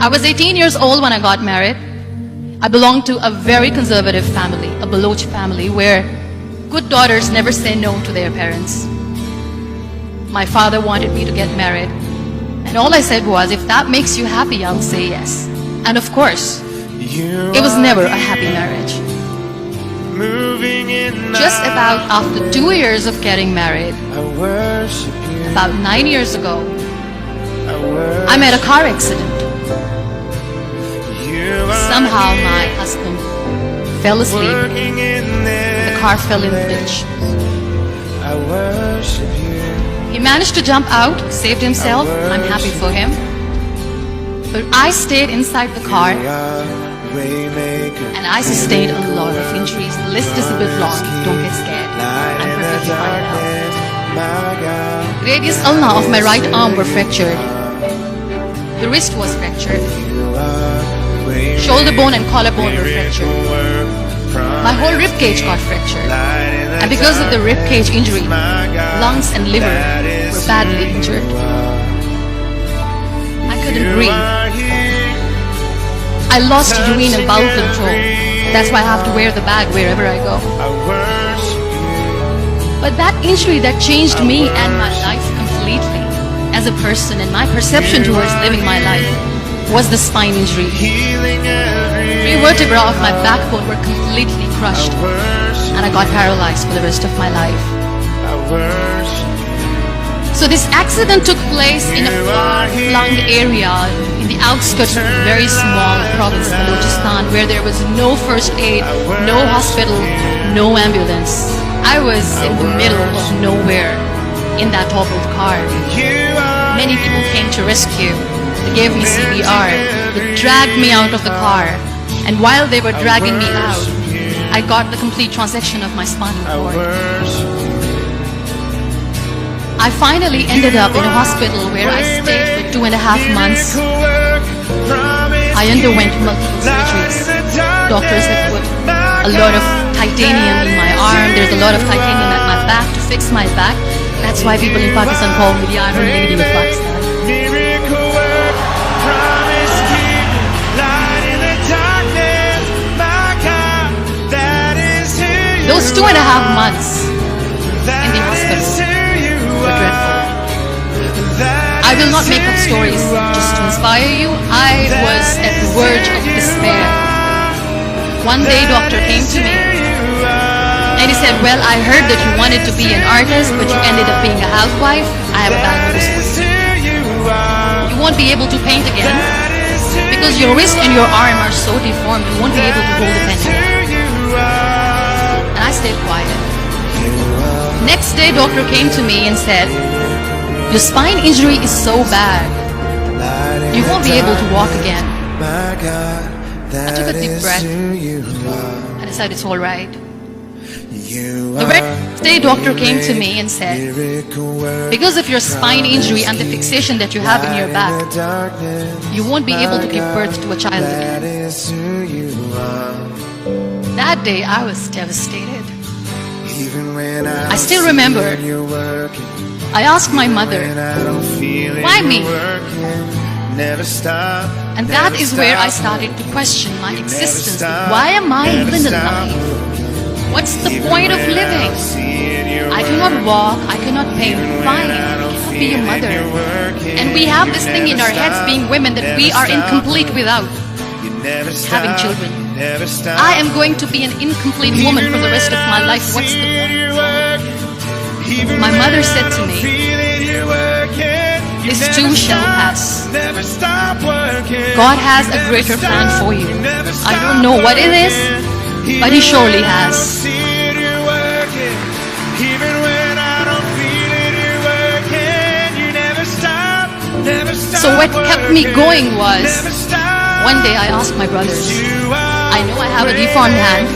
I was 18 years old when I got married. I belonged to a very conservative family, a Baloch family, where good daughters never say no to their parents. My father wanted me to get married, and all I said was, if that makes you happy, I'll say yes. And of course, it was never a happy marriage. Just about after 2 years of getting married, about 9 years ago, I met a car accident. Somehow my husband fell asleep. The car fell in the ditch. He managed to jump out, saved himself. I'm happy for him. But I stayed inside the car and I sustained a lot of injuries. The list is a bit long. Don't get scared. I'm perfectly fine now. Radius ulna of my right arm were fractured. The wrist was fractured. Shoulder bone and collarbone were fractured. My whole rib cage got fractured. And because of the rib cage injury, lungs and liver were badly injured. I couldn't breathe. I lost urine and bowel control. That's why I have to wear the bag wherever I go. But that injury that changed me and my life completely as a person, and my perception towards living my life, was the spine injury. 3 vertebrae of my backbone were completely crushed, and I got paralyzed for the rest of my life. So this accident took place in a far-flung area in the outskirts of a very small province, Balochistan, where there was no first aid, no hospital, no ambulance. I was in the middle of nowhere in that toppled car. Many people came to rescue. They gave me CPR. They dragged me out of the car. And while they were dragging me out, I got the complete transection of my spinal cord. I finally ended up in a hospital where I stayed for 2.5 months. I underwent multiple surgeries. Doctors had put a lot of titanium in my arm. There's a lot of titanium at my back to fix my back. That's why people in Pakistan call me the Iron Lady of Pakistan. Those 2.5 months in the hospital were dreadful. I will not make up stories just to inspire you. I was at the verge of despair. One day, doctor came to me and he said, well, I heard that you wanted to be an artist, but you ended up being a housewife. I have a bad news for you. You won't be able to paint again because your wrist and your arm are so deformed, you won't be able to hold a pen again. And I stayed quiet. Next day, doctor came to me and said, your spine injury is so bad, you won't be able to walk again. I took a deep breath and I said, it's all right. The next day, doctor came to me and said, because of your spine injury and the fixation that you have in your back, you won't be able to give birth to a child again. That day, I was devastated. I still remember, I asked my mother, why me? And that is where I started to question my existence. Why am I even alive? What's the point of living? I do not walk, I cannot paint, fine, I cannot be a mother. And we have this thing in our heads, being women, that we are incomplete without having children. I am going to be an incomplete woman for the rest of my life. What's the point? My mother said to me, this too shall pass. God has a greater plan for you. I don't know what it is, but He surely has. So what kept me going was, one day I asked my brothers, I know I have a deformed hand,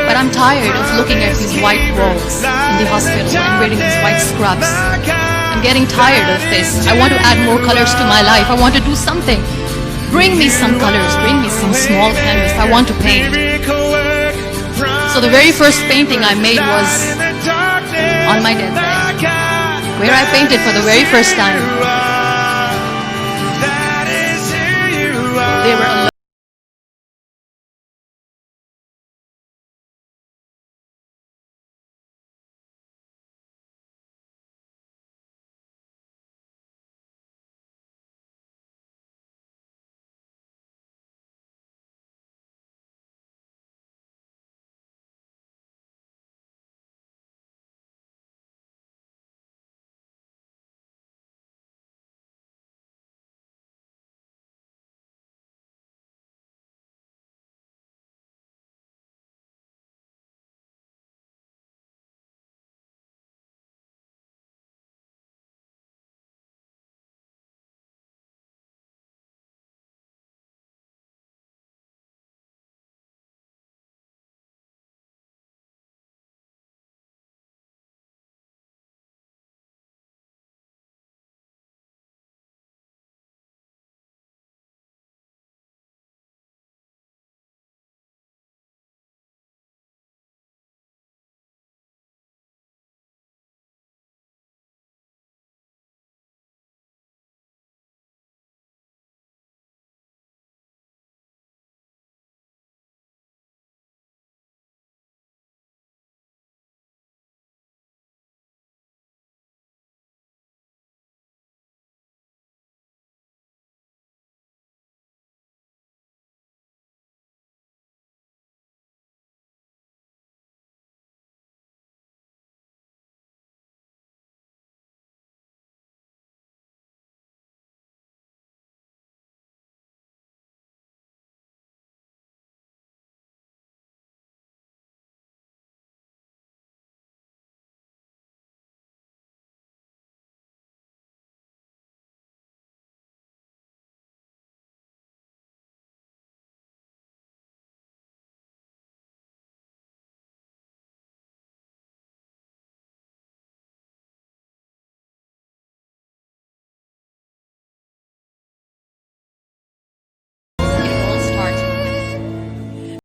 but I'm tired of looking at these white walls in the hospital and wearing these white scrubs. I'm getting tired of this. I want to add more colors to my life. I want to do something. Bring me some colors, bring me some small canvas. I want to paint. So the very first painting I made was on my deathbed, where I painted for the very first time.